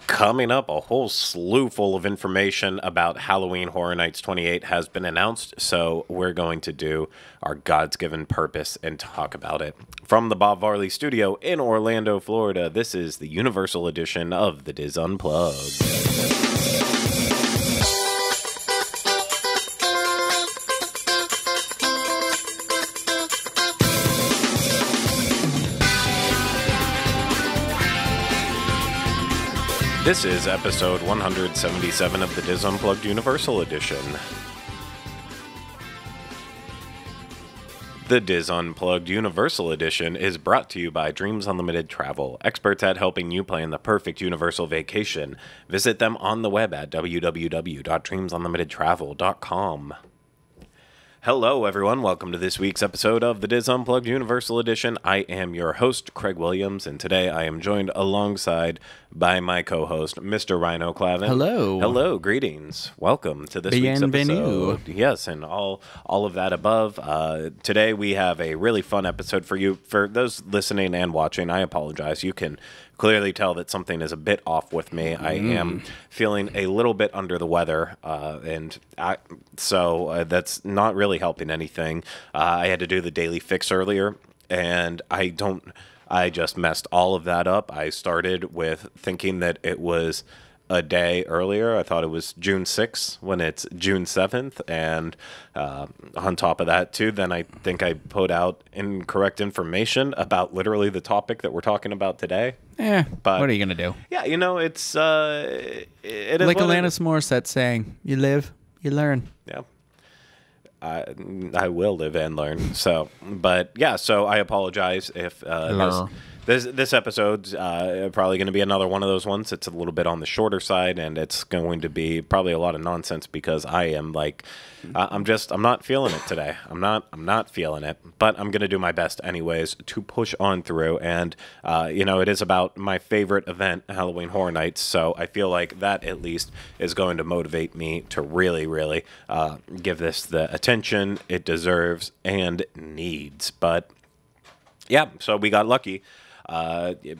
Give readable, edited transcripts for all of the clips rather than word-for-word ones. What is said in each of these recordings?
Coming up, a whole slew full of information about Halloween Horror Nights 28 has been announced, so we're going to do our God's Given Purpose and talk about it. From the Bob Varley Studio in Orlando, Florida, this is the Universal edition of The Diz Unplugged. This is episode 177 of the Diz Unplugged Universal Edition. The Diz Unplugged Universal Edition is brought to you by Dreams Unlimited Travel, experts at helping you plan the perfect universal vacation. Visit them on the web at www.dreamsunlimitedtravel.com. Hello, everyone. Welcome to this week's episode of the Diz Unplugged Universal Edition. I am your host, Craig Williams, and today I am joined alongside by my co-host, Mr. Ryno Clavin. Hello. Hello. Greetings. Welcome to this week's episode. Yes, and all of that above. Today we have a really fun episode for you. For those listening and watching, I apologize. You can clearly tell that something is a bit off with me. I am feeling a little bit under the weather, so that's not really helping anything. I had to do the daily fix earlier, and I just messed all of that up. I started with thinking that it was a day earlier. I thought it was June 6th when it's June 7th. And on top of that, too, then I think I put out incorrect information about literally the topic that we're talking about today. But what are you going to do? Yeah, you know, it is like Alanis Morissette saying, you live, you learn. Yeah. I will live and learn. So, but yeah, so I apologize if this episode's probably going to be another one of those ones. It's a little bit on the shorter side, and it's going to be probably a lot of nonsense because I am like, I'm not feeling it today. I'm not feeling it, but I'm going to do my best anyways to push on through. And, it is about my favorite event, Halloween Horror Nights. So I feel like that at least is going to motivate me to really, really give this the attention it deserves and needs. But yeah, so we got lucky.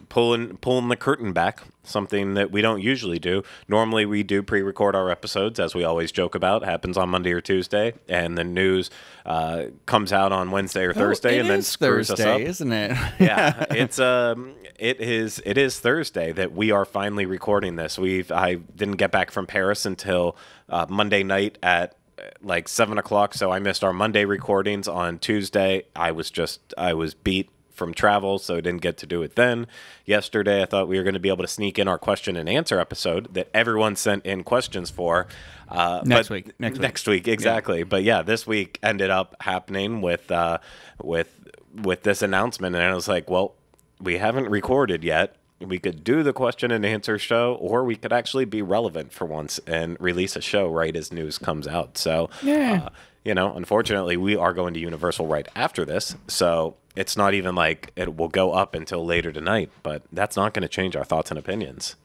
Pulling the curtain back, something that we don't usually do. Normally we do pre-record our episodes, as we always joke about. Happens on Monday or Tuesday, and the news comes out on Wednesday or Thursday, and then screws us up, isn't it? Yeah, it is Thursday that we are finally recording this. I didn't get back from Paris until Monday night at like 7 o'clock, so I missed our Monday recordings. On Tuesday, I was beat from travel, so I didn't get to do it then. Yesterday, I thought we were going to be able to sneak in our question and answer episode that everyone sent in questions for. Next week, exactly. Yeah. But yeah, this week ended up happening with this announcement, and I was like, well, we haven't recorded yet. We could do the question and answer show, or we could actually be relevant for once and release a show right as news comes out. So, yeah. Unfortunately, we are going to Universal right after this, so it's not even like it will go up until later tonight, but that's not going to change our thoughts and opinions.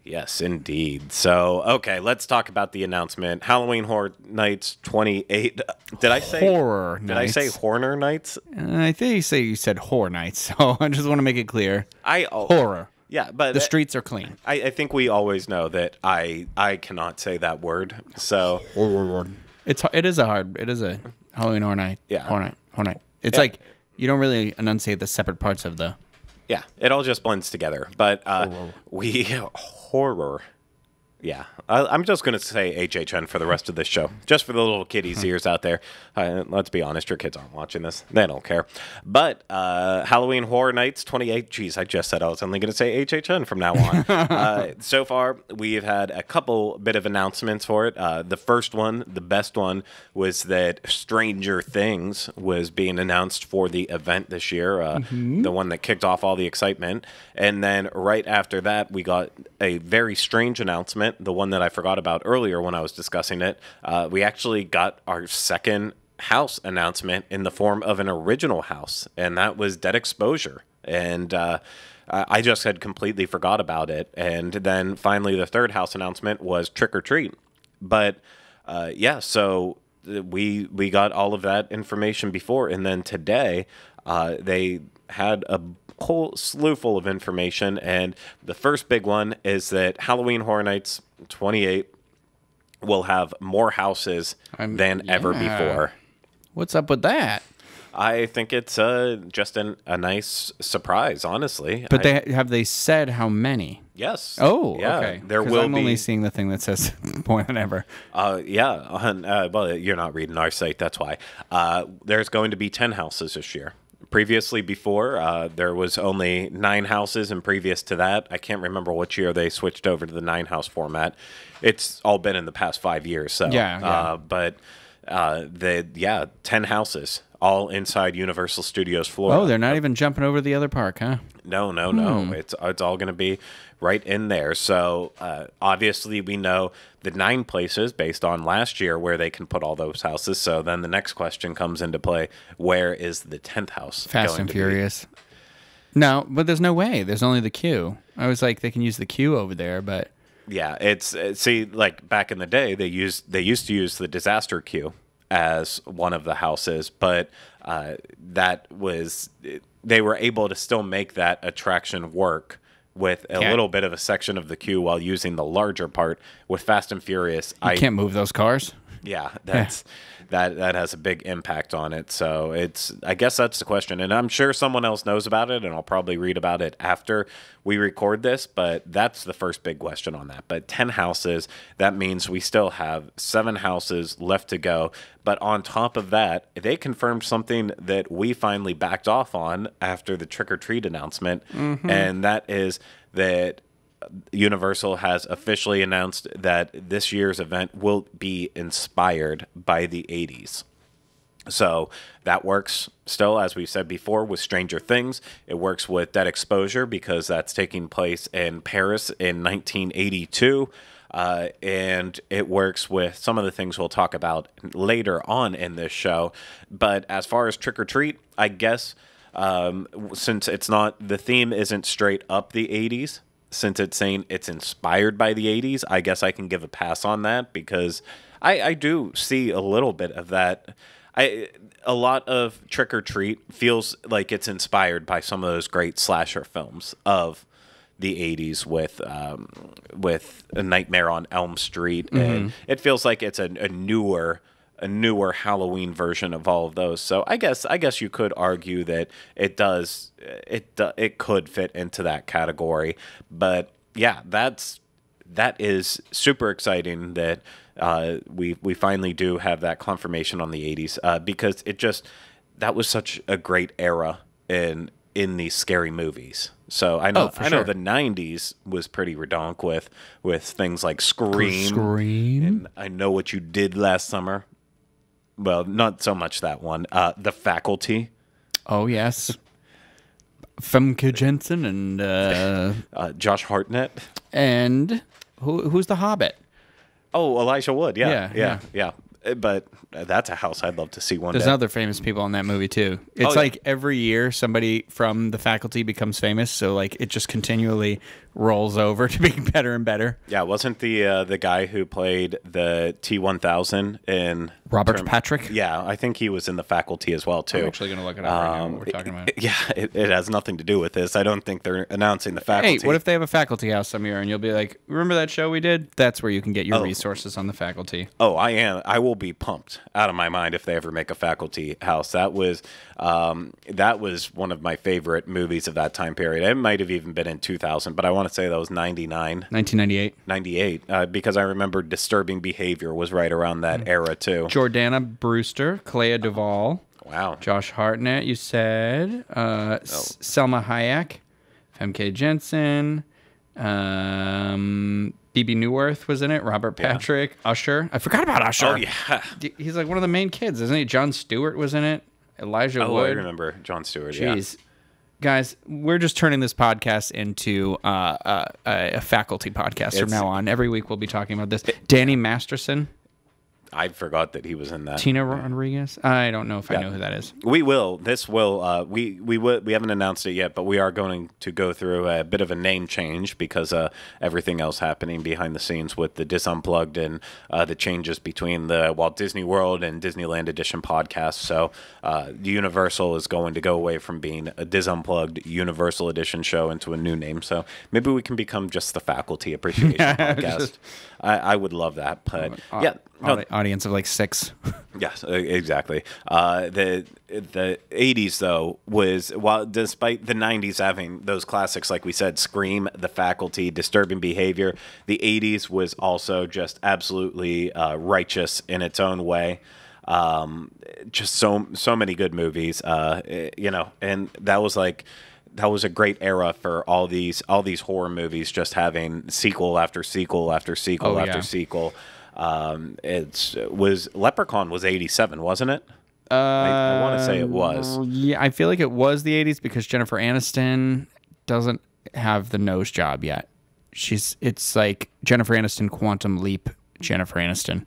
Yes, indeed. So, okay, let's talk about the announcement. Halloween Horror Nights 28. Did I say Horror Nights? Did I say Horror Nights? I think you said Horror Nights, so I just want to make it clear. Horror. Yeah, but the streets are clean. I think we always know that I cannot say that word. So it is a Halloween Horror Night. Yeah. Horror Night. It's like you don't really enunciate the separate parts of the. Yeah, it all just blends together. But horror. Yeah, I'm just going to say HHN for the rest of this show, just for the little kiddies' ears out there. Let's be honest, your kids aren't watching this. They don't care. But Halloween Horror Nights 28, geez, I just said I was only going to say HHN from now on. So far, we've had a couple bit of announcements for it. The first one, the best one, was that Stranger Things was being announced for the event this year, the one that kicked off all the excitement. And then right after that, we got a very strange announcement, the one that I forgot about earlier when I was discussing it. We actually got our second house announcement in the form of an original house, and that was Dead Exposure. And I just had completely forgot about it. And then finally the third house announcement was Trick or Treat. But so we got all of that information before, and then today they had a whole slew full of information, and the first big one is that Halloween Horror Nights 28 will have more houses than ever before. What's up with that? I think it's just a nice surprise, honestly. But have they said how many? Yes. Oh, yeah. okay. There will I'm only seeing the thing that says more than ever. Yeah. Well, you're not reading our site, that's why. There's going to be 10 houses this year. Previously, before, there was only 9 houses, and previous to that, I can't remember which year they switched over to the 9-house format. It's all been in the past 5 years. So, but 10 houses, all inside Universal Studios Florida. Oh, they're not even jumping over the other park, huh? No. It's all going to be right in there. So obviously we know the 9 places based on last year where they can put all those houses. So then the next question comes into play. Where is the 10th house Fast and Furious. No, but there's no way. There's only the queue. I was like, they can use the queue over there, but... Yeah, see, like back in the day, they used to use the disaster queue as one of the houses, but they were able to still make that attraction work with a little bit of a section of the queue while using the larger part. With Fast and Furious, you can't move those cars. Yeah, that has a big impact on it. So I guess that's the question, and I'm sure someone else knows about it, and I'll probably read about it after we record this. But that's the first big question on that. But 10 houses, that means we still have 7 houses left to go. But on top of that, they confirmed something that we finally backed off on after the Trick or Treat announcement, and that is that Universal has officially announced that this year's event will be inspired by the 80s. So that works still, as we said before, with Stranger Things. It works with Dead Exposure because that's taking place in Paris in 1982. And it works with some of the things we'll talk about later on in this show. But as far as Trick or Treat, I guess since the theme isn't straight up the 80s, since it's saying it's inspired by the 80s, I guess I can give a pass on that because I do see a little bit of that. A lot of Trick or Treat feels like it's inspired by some of those great slasher films of the 80s with A Nightmare on Elm Street, and it feels like it's a newer Halloween version of all of those. So I guess you could argue that it could fit into that category. But yeah, that is super exciting that we finally do have that confirmation on the 80s because that was such a great era in these scary movies. So I know the 90s was pretty redonk with things like Scream. And I Know What You Did Last Summer. Well, not so much that one. The Faculty. Oh, yes. Famke Janssen and... Josh Hartnett. And who's the Hobbit? Oh, Elijah Wood. Yeah. But that's a house I'd love to see one day. There's other famous people in that movie, too. It's like every year somebody from the Faculty becomes famous, so like it just continually rolls over to being better and better. Yeah, wasn't the guy who played the T-1000 in... Robert Patrick? Yeah, I think he was in the Faculty as well, too. I'm actually going to look it up right now, what we're talking about. Yeah, it has nothing to do with this. I don't think they're announcing the Faculty. Hey, what if they have a Faculty house some year and you'll be like, remember that show we did? That's where you can get your resources on the Faculty. Oh, I will be pumped out of my mind if they ever make a Faculty house. That was one of my favorite movies of that time period. It might have even been in 2000, but I want to say that was 1998. 98, because I remember Disturbing Behavior was right around that era, too. Jordana Brewster, Clea Duvall. Wow. Josh Hartnett, you said. Selma Hayek, Famke Janssen. B.B. Newirth was in it. Robert Patrick. Yeah. Usher. I forgot about Usher. Oh, yeah. He's like one of the main kids, isn't he? Jon Stewart was in it. Elijah Wood. I remember Jon Stewart, Jeez. Guys, we're just turning this podcast into a Faculty podcast from now on. Every week we'll be talking about this. Danny Masterson. I forgot that he was in that. Tina Rodriguez? I don't know if I know who that is. We will. This will. We haven't announced it yet, but we are going to go through a bit of a name change because everything else happening behind the scenes with the Dis Unplugged and the changes between the Walt Disney World and Disneyland Edition podcast. So Universal is going to go away from being a Dis Unplugged Universal Edition show into a new name. So maybe we can become just the Faculty Appreciation Podcast. I would love that, but yeah. No, audience of like 6. Yes, exactly. The 80s though was, while despite the 90s having those classics like we said, Scream, The Faculty, Disturbing Behavior, the 80s was also just absolutely righteous in its own way. Just so many good movies, and that was a great era for all these horror movies, just having sequel after sequel after sequel after sequel. Leprechaun was 87, wasn't it? I want to say it was. Yeah, I feel like it was the 80s because Jennifer Aniston doesn't have the nose job yet. It's like Jennifer Aniston Quantum Leap Jennifer Aniston.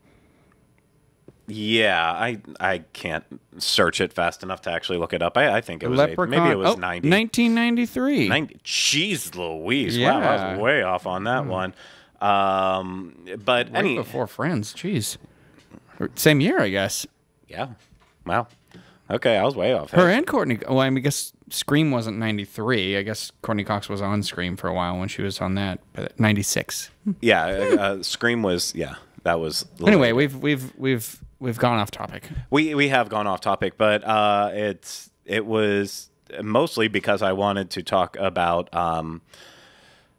Yeah, I can't search it fast enough to actually look it up. I think it was maybe it was 90. 1993. 90. Jeez Louise. Yeah. Wow, I was way off on that one. But right before Friends, jeez. Same year, I guess. Yeah. Wow. Okay, I was way off. Her and Courtney. Well, I guess Scream wasn't 93. I guess Courtney Cox was on Scream for a while when she was on that, but 96. Yeah, Scream was. Yeah, that was. Anyway, we've gone off topic. We have gone off topic, but it was mostly because I wanted to talk about.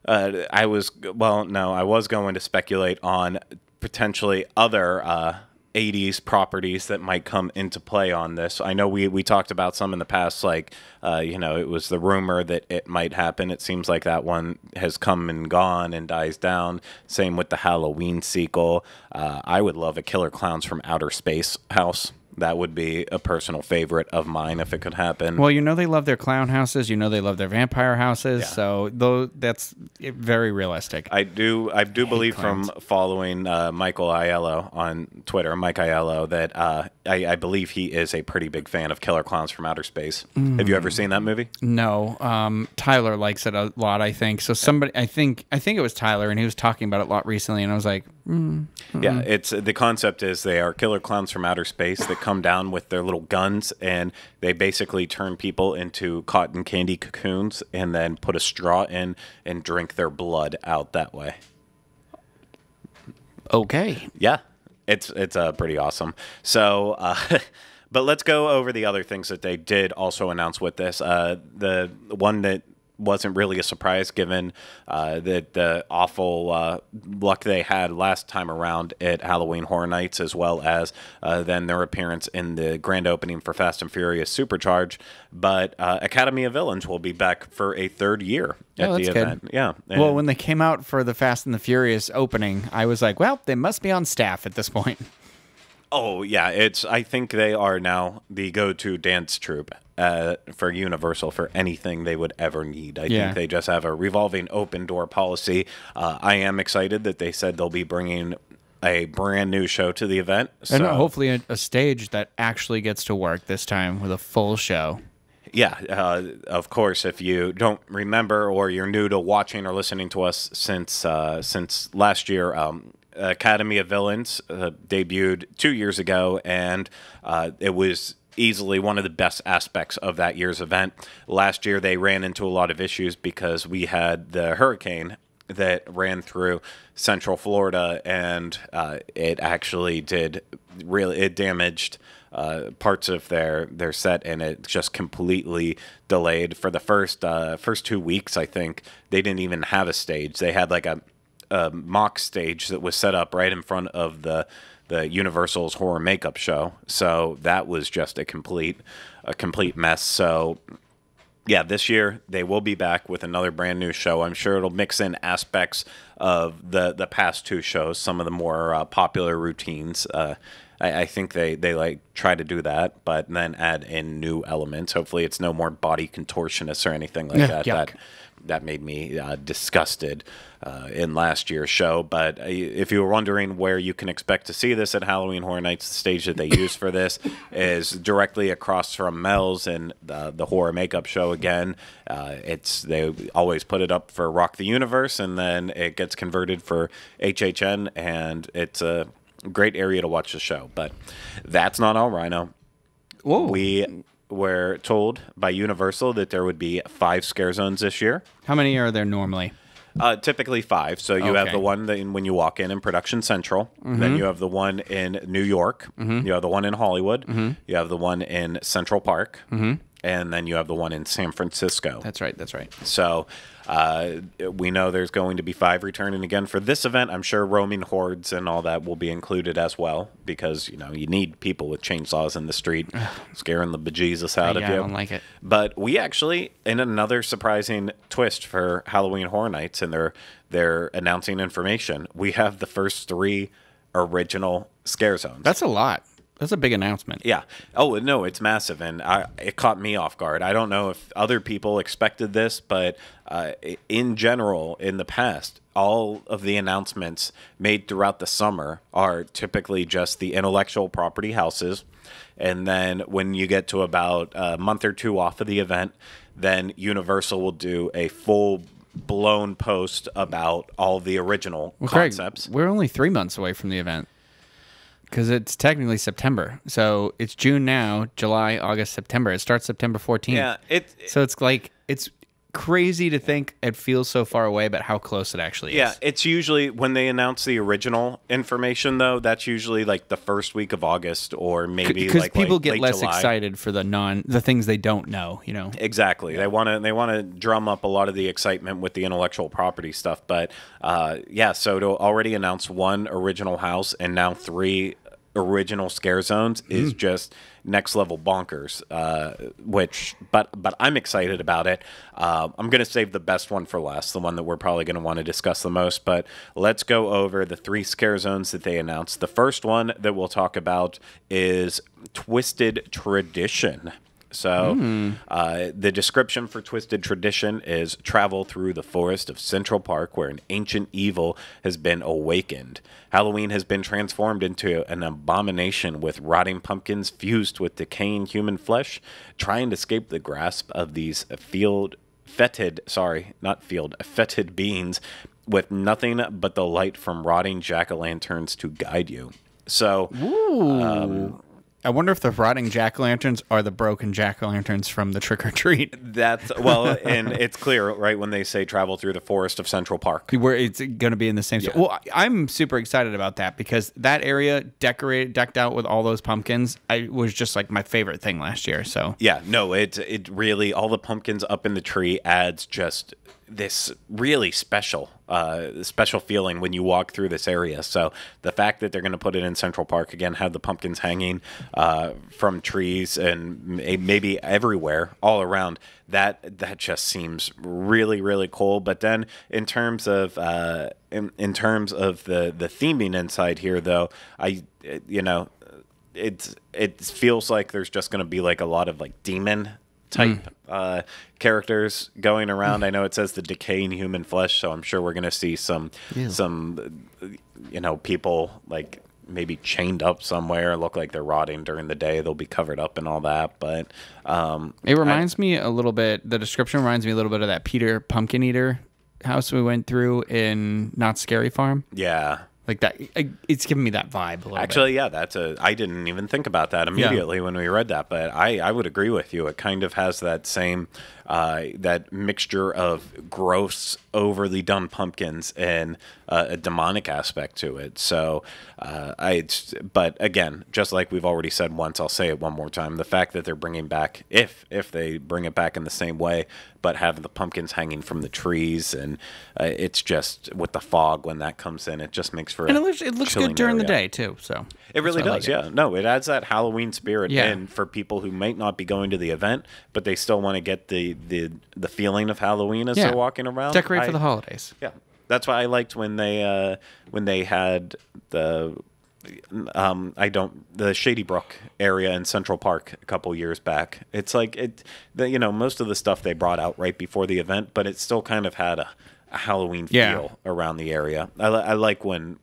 I was going to speculate on potentially other 80s properties that might come into play on this. I know we talked about some in the past, like, it was the rumor that it might happen. It seems like that one has come and gone and dies down. Same with the Halloween sequel. I would love a Killer Klowns from Outer Space house. That would be a personal favorite of mine if it could happen. Well, they love their clown houses. They love their vampire houses. Yeah. So that's very realistic. I do believe clowns. From following Michael Aiello on Twitter, Mike Aiello, that I believe he is a pretty big fan of Killer Klowns from Outer Space. Have you ever seen that movie? No. Tyler likes it a lot, I think. So I think it was Tyler, and he was talking about it a lot recently, and I was like, Yeah, it's the concept is they are killer clowns from outer space that come down with their little guns, and they basically turn people into cotton candy cocoons and then put a straw in and drink their blood out that way. Okay. Yeah, it's pretty awesome. So, but let's go over the other things that they did also announce with this. The one that wasn't really a surprise given the awful luck they had last time around at Halloween Horror Nights, as well as then their appearance in the grand opening for Fast and Furious Supercharged. But Academy of Villains will be back for a third year at the event. Good. Yeah. Well, when they came out for the Fast and the Furious opening, I was like, well, they must be on staff at this point. Oh, yeah. I think they are now the go-to dance troupe for Universal for anything they would ever need. I think they just have a revolving open door policy. I am excited that they said they'll be bringing a brand new show to the event. So. And hopefully a stage that actually gets to work this time with a full show. Yeah, of course, if you don't remember or you're new to watching or listening to us since last year, Academy of Villains debuted 2 years ago, and it was easily one of the best aspects of that year's event. Last year, they ran into a lot of issues because we had the hurricane that ran through Central Florida, and it actually it damaged parts of their set, and it just completely delayed. For the first 2 weeks, I think, they didn't even have a stage. They had like a mock stage that was set up right in front of the Universal's horror makeup show. So that was just a complete mess. So yeah, this year they will be back with another brand new show. I'm sure it'll mix in aspects of the past two shows, some of the more popular routines. I think they like try to do that, but then add in new elements. Hopefully it's no more body contortionists or anything like that. Yuck. made me disgusted in last year's show. But if you were wondering where you can expect to see this at Halloween Horror Nights, the stage that they use for this is directly across from Mel's and the horror makeup show again. They always put it up for Rock the Universe, and then it gets converted for HHN, and it's a great area to watch the show. But that's not all, Ryno. Whoa. We were told by Universal that there would be 5 scare zones this year. How many are there normally? Typically 5. So you have the one when you walk in Production Central. Then you have the one in New York. You have the one in Hollywood. You have the one in Central Park. And then you have the one in San Francisco. That's right. So we know there's going to be 5 returning again for this event. I'm sure roaming hordes and all that will be included as well, because you need people with chainsaws in the street scaring the bejesus out of you. I don't like it. But we actually, in another surprising twist for Halloween Horror Nights, and they're announcing information, we have the first 3 original scare zones. That's a lot. That's a big announcement. Yeah. Oh, no, it's massive, and it caught me off guard. I don't know if other people expected this, but in general, in the past, all of the announcements made throughout the summer are typically just the intellectual property houses, and then when you get to about a month or 2 off of the event, then Universal will do a full-blown post about all the original concepts. Craig, we're only 3 months away from the event. Because it's technically September. So it's June now, July, August, September. It starts September 14th. Yeah. So it's like, it's crazy to think it feels so far away, but how close it actually is. Yeah, it's usually, when they announce the original information, though, that's usually like the first week of August, or maybe because like people late get less July. Excited for the things they don't know, Exactly. They want to drum up a lot of the excitement with the intellectual property stuff. But so to already announce 1 original house and now 3 original scare zones is just next level bonkers. But I'm excited about it. I'm going to save the best one for last, the one that we're probably going to want to discuss the most. But let's go over the 3 scare zones that they announced. The first one that we'll talk about is Twisted Tradition. So the description for Twisted Tradition is travel through the forest of Central Park where an ancient evil has been awakened. Halloween has been transformed into an abomination with rotting pumpkins fused with decaying human flesh, trying to escape the grasp of these fetid beings with nothing but the light from rotting jack-o'-lanterns to guide you. So, I wonder if the rotting jack-o'-lanterns are the broken jack-o'-lanterns from the trick-or-treat. And it's clear, right, when they say travel through the forest of Central Park. Where it's going to be in the same... Yeah. Well, I'm super excited about that, because that area decked out with all those pumpkins, was just like my favorite thing last year, so... Yeah, no, it really... All the pumpkins up in the tree adds just this really special feeling when you walk through this area. So the fact that they're going to put it in Central Park again, have the pumpkins hanging from trees and maybe everywhere all around, that just seems really, really cool. But then in terms of in terms of the theming inside here, though, it feels like there's just going to be like a lot of like demon type characters going around. I know it says the decaying human flesh, so I'm sure we're going to see some people like maybe chained up somewhere, look like they're rotting during the day. They'll be covered up and all that. But it reminds me a little bit. The description reminds me a little bit of that Peter Pumpkin Eater house we went through in Not Scary Farm. Yeah. Like that, it's giving me that vibe a little Actually, bit. yeah, I didn't even think about that immediately when we read that, but I would agree with you. It kind of has that same, that mixture of gross, overly done pumpkins and a demonic aspect to it. So, but again, just like we've already said once, I'll say it one more time. The fact that they're bringing back, if they bring it back in the same way, but have the pumpkins hanging from the trees, and it's just with the fog when that comes in, it just makes for and it looks good during the day too. So it really does. Yeah, no, it adds that Halloween spirit in for people who might not be going to the event, but they still want to get the feeling of Halloween as they're walking around. Decorate for the holidays. Yeah, that's why I liked when they had the the Shady Brook area in Central Park a couple years back. It's like most of the stuff they brought out right before the event, but it still kind of had a Halloween feel around the area. I like when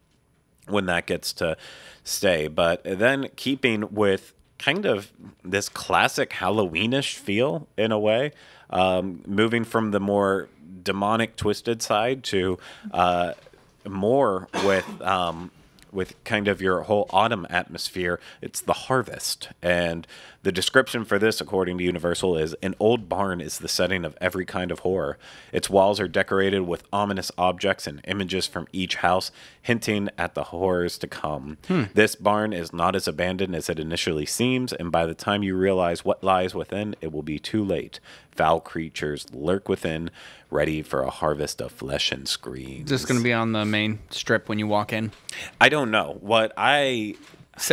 that gets to stay, but then keeping with kind of this classic Halloweenish feel in a way, moving from the more demonic twisted side to more with kind of your whole autumn atmosphere. It's the harvest. And the description for this, according to Universal, is an old barn is the setting of every kind of horror. Its walls are decorated with ominous objects and images from each house, hinting at the horrors to come. This barn is not as abandoned as it initially seems, and by the time you realize what lies within, it will be too late. Foul creatures lurk within, ready for a harvest of flesh and screams. Is this going to be on the main strip when you walk in? I don't know.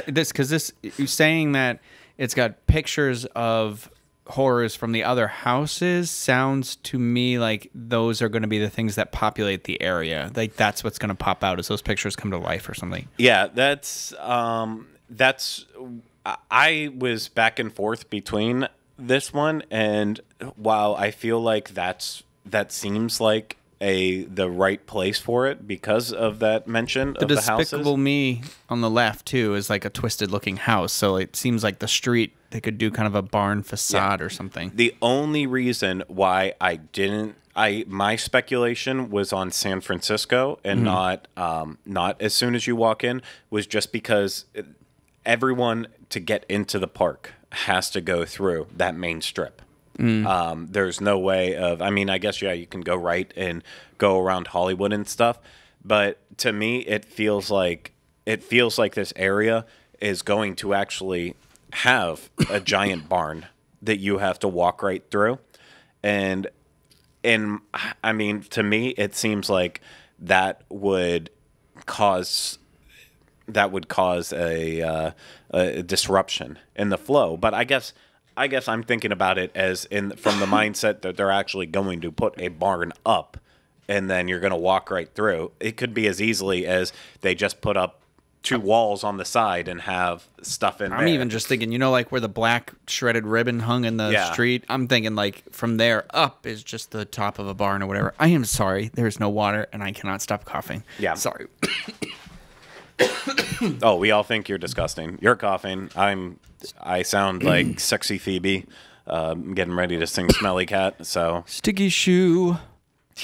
Because you're saying that it's got pictures of horrors from the other houses sounds to me like those are going to be the things that populate the area. Like that's what's going to pop out as those pictures come to life or something. Yeah, that's I was back and forth between this one, and while I feel like that seems like the right place for it because of that mention of the houses. The Despicable Me on the left too is like a twisted looking house, so it seems like the street they could do kind of a barn facade or something. The only reason why my speculation was on San Francisco and not as soon as you walk in was just because everyone to get into the park has to go through that main strip. There's no way of, I guess, you can go right and go around Hollywood and stuff. But to me, it feels like this area is going to actually have a giant barn that you have to walk right through. And to me, it seems like that would cause a disruption in the flow. But I guess I'm thinking about it from the mindset that they're actually going to put a barn up and then you're going to walk right through. It could be as easily as they just put up 2 walls on the side and have stuff in there. I'm even just thinking, like where the black shredded ribbon hung in the street. I'm thinking like from there up is just the top of a barn or whatever. I am sorry. There's no water and I cannot stop coughing. Yeah. Sorry. Oh, we all think you're disgusting. You're coughing. I sound like sexy Phoebe, getting ready to sing Smelly Cat. So sticky shoe.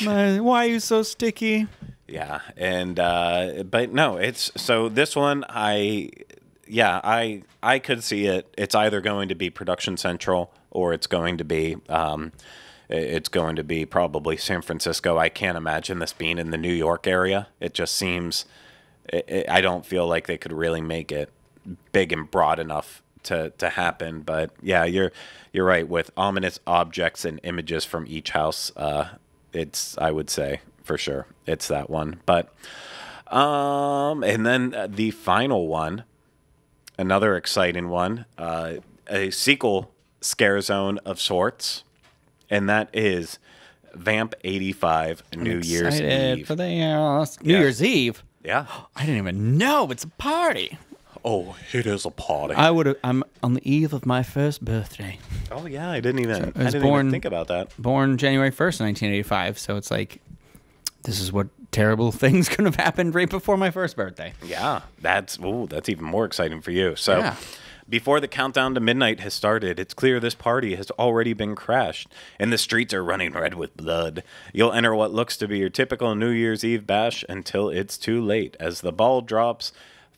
Why are you so sticky? Yeah, and but no, it's so this one. I could see it. It's either going to be Production Central or it's going to be probably San Francisco. I can't imagine this being in the New York area. It just seems. I don't feel like they could really make it big and broad enough to happen. But yeah, you're right. With ominous objects and images from each house, I would say for sure it's that one. But and then the final one, another exciting one, a sequel scare zone of sorts, and that is Vamp 85 New Year's Eve. For the New Year's Eve. Yeah. I didn't even know it's a party. Oh, it is a party. I'm on the eve of my first birthday. Oh yeah, I didn't even think about that. Born January 1st, 1985, so it's like this is what terrible things could have happened right before my first birthday. Yeah. That's even more exciting for you. So before the countdown to midnight has started, it's clear this party has already been crashed, and the streets are running red with blood. You'll enter what looks to be your typical New Year's Eve bash until it's too late. As the ball drops,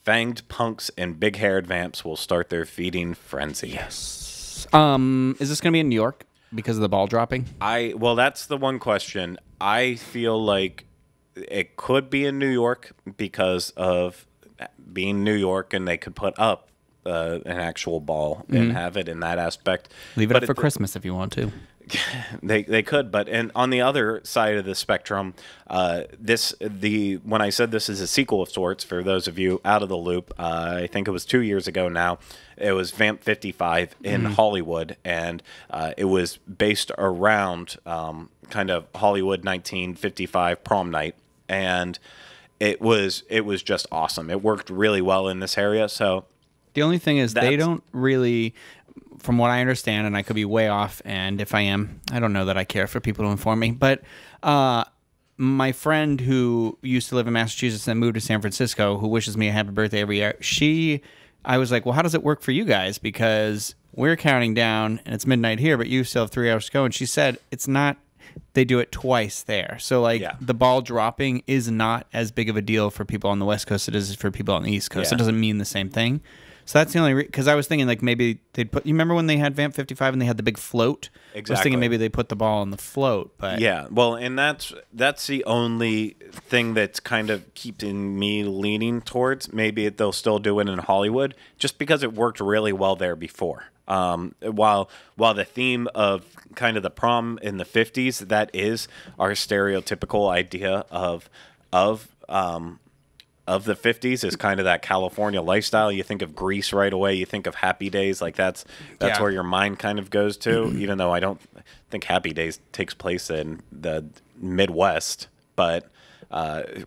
fanged punks and big-haired vamps will start their feeding frenzy. Yes. Is this going to be in New York because of the ball dropping? Well, that's the one question. I feel like it could be in New York because of being New York, and they could put up an actual ball and have it in that aspect. Leave it up for Christmas if you want to. They could, but on the other side of the spectrum, when I said this is a sequel of sorts, for those of you out of the loop, I think it was 2 years ago now. It was Vamp 55 in Hollywood, and it was based around kind of Hollywood 1955 prom night, and it was just awesome. It worked really well in this area. So the only thing is they don't really, from what I understand, and I could be way off, and if I am, I don't know that I care for people to inform me, but my friend who used to live in Massachusetts and moved to San Francisco, who wishes me a happy birthday every year, I was like, well, how does it work for you guys? Because we're counting down, and it's midnight here, but you still have 3 hours to go. And she said it's not, they do it twice there. So, like, the ball dropping is not as big of a deal for people on the West Coast as it is for people on the East Coast. It doesn't mean the same thing. So that's the only because I was thinking like maybe they'd put. You remember when they had Vamp 55 and they had the big float? Exactly. I was thinking maybe they put the ball on the float, but yeah. Well, and that's the only thing that's kind of keeping me leaning towards. Maybe they'll still do it in Hollywood, just because it worked really well there before. While the theme of kind of the prom in the 50s, that is our stereotypical idea of the 50s is kind of that California lifestyle. You think of Grease right away. You think of Happy Days. Like that's where your mind kind of goes to, even though I don't think Happy Days takes place in the Midwest. But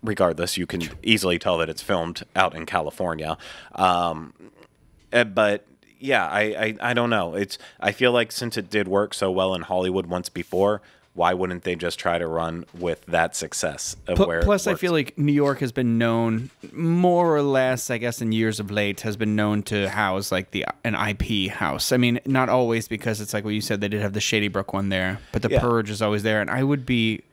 regardless, you can easily tell that it's filmed out in California. But yeah, I don't know. I feel like since it did work so well in Hollywood once before, why wouldn't they just try to run with that success of where Plus, I feel like New York has been known, more or less, I guess, in years of late, has been known to house like an IP house. I mean, not always, because it's like what you said, they did have the Shady Brook one there, but the Purge is always there. And I would be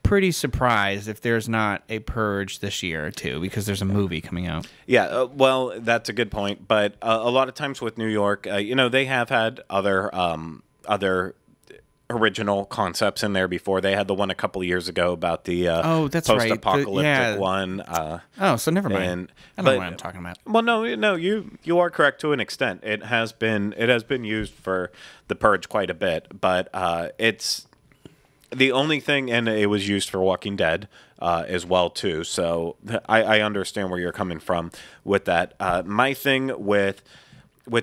pretty surprised if there's not a Purge this year, too, because there's a movie coming out. Yeah, well, that's a good point. But a lot of times with New York, they have had other original concepts in there before. They had the one a couple of years ago about the that's right. post-apocalyptic one. So never mind. I don't know what I'm talking about. Well, no, you are correct to an extent. It has been used for the Purge quite a bit, but it's the only thing, and it was used for Walking Dead as well too. So I understand where you're coming from with that. My thing with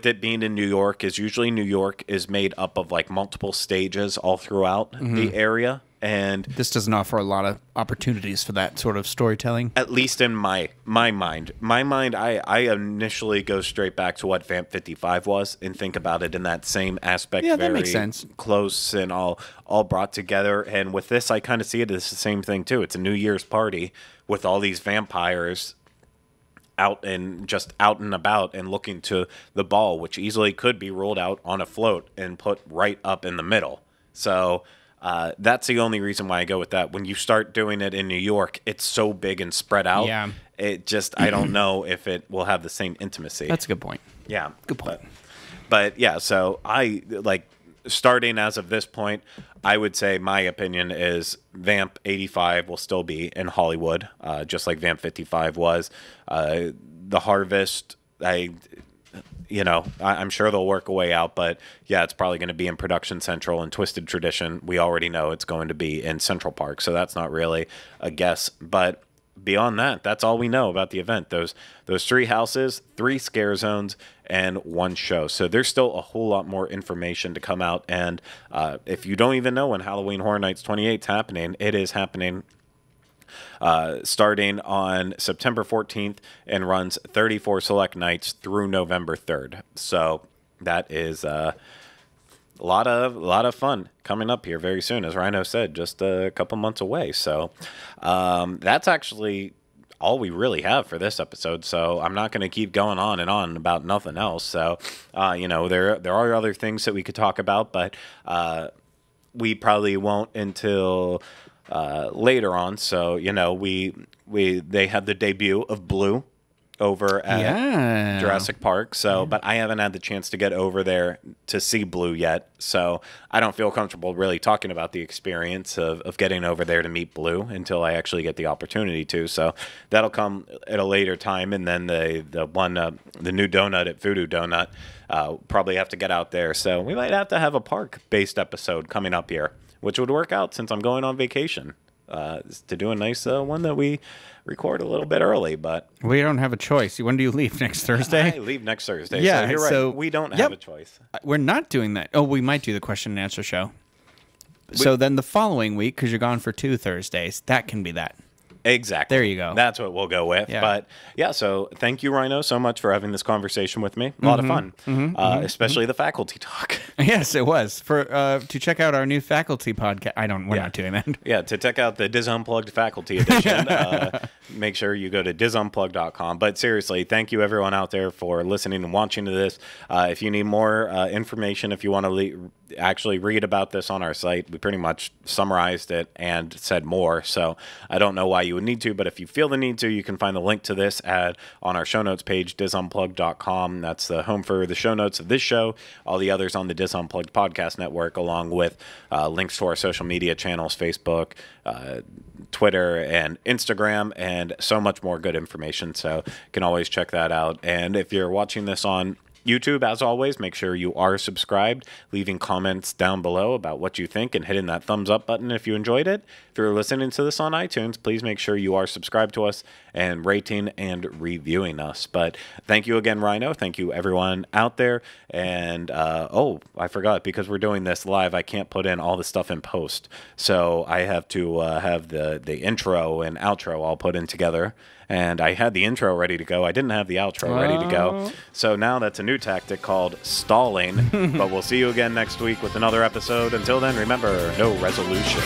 it being in New York is usually New York is made up of like multiple stages all throughout the area. And this doesn't offer a lot of opportunities for that sort of storytelling. At least in my mind. I initially go straight back to what Vamp 55 was and think about it in that same aspect. Yeah, that makes sense. Close and all brought together. And with this, I kind of see it as the same thing too. It's a New Year's party with all these vampires out and about and looking to the ball, which easily could be rolled out on a float and put right up in the middle. So that's the only reason why I go with that. When you start doing it in New York, it's so big and spread out. Yeah. It just, I don't know if it will have the same intimacy. That's a good point. Yeah. Good point. But yeah, so I like starting as of this point, I would say my opinion is Vamp 85 will still be in Hollywood, just like Vamp 55 was. The Harvest, I'm sure they'll work a way out, but yeah, it's probably going to be in Production Central, and Twisted Tradition, we already know it's going to be in Central Park, so that's not really a guess. But beyond that, that's all we know about the event. Those 3 houses, 3 scare zones, and 1 show. So there's still a whole lot more information to come out. And if you don't even know when Halloween Horror Nights 28 is happening, it is happening starting on September 14th and runs 34 select nights through November 3rd. So that is a lot of fun coming up here very soon, as Ryno said, just a couple months away. So that's actually all we really have for this episode. So I'm not going to keep going on and on about nothing else. So there are other things that we could talk about, but we probably won't until later on. So they had the debut of Blue over at Jurassic Park. So, but I haven't had the chance to get over there to see Blue yet. So I don't feel comfortable really talking about the experience of getting over there to meet Blue until I actually get the opportunity to. So that'll come at a later time. And then the new donut at Voodoo Donut, probably have to get out there. So we might have to have a park-based episode coming up here, which would work out since I'm going on vacation, to do a nice one that we record a little bit early. But we don't have a choice. When do you leave? Next Thursday? I leave next Thursday. Yeah, so you're right. So we don't have a choice. We're not doing that. Oh, we might do the question and answer show. So then the following week, because you're gone for 2 Thursdays, that can be that. Exactly. There you go. That's what we'll go with. Yeah. But yeah, so thank you, Ryno, so much for having this conversation with me. A lot of fun, especially the faculty talk. Yes, it was. For to check out our new faculty podcast. We're not doing that. Yeah, to check out the Diz Unplugged faculty edition, make sure you go to dizunplugged.com. But seriously, thank you everyone out there for listening and watching to this. If you need more information, if you want to actually read about this on our site, we pretty much summarized it and said more. So I don't know why you would need to, but if you feel the need to, you can find the link to this on our show notes page, dizunplugged.com. That's the home for the show notes of this show, all the others on the Diz Unplugged podcast network, along with links to our social media channels, Facebook, Twitter, and Instagram, and so much more good information. So you can always check that out. And if you're watching this on YouTube, as always, make sure you are subscribed, leaving comments down below about what you think, and hitting that thumbs up button if you enjoyed it. If you're listening to this on iTunes, please make sure you are subscribed to us and rating and reviewing us. But thank you again, Ryno. Thank you, everyone out there. And, I forgot, because we're doing this live, I can't put in all the stuff in post. So I have to have the intro and outro all put in together. And I had the intro ready to go. I didn't have the outro ready to go. So now that's a new tactic called stalling. But we'll see you again next week with another episode. Until then, remember, no resolutions.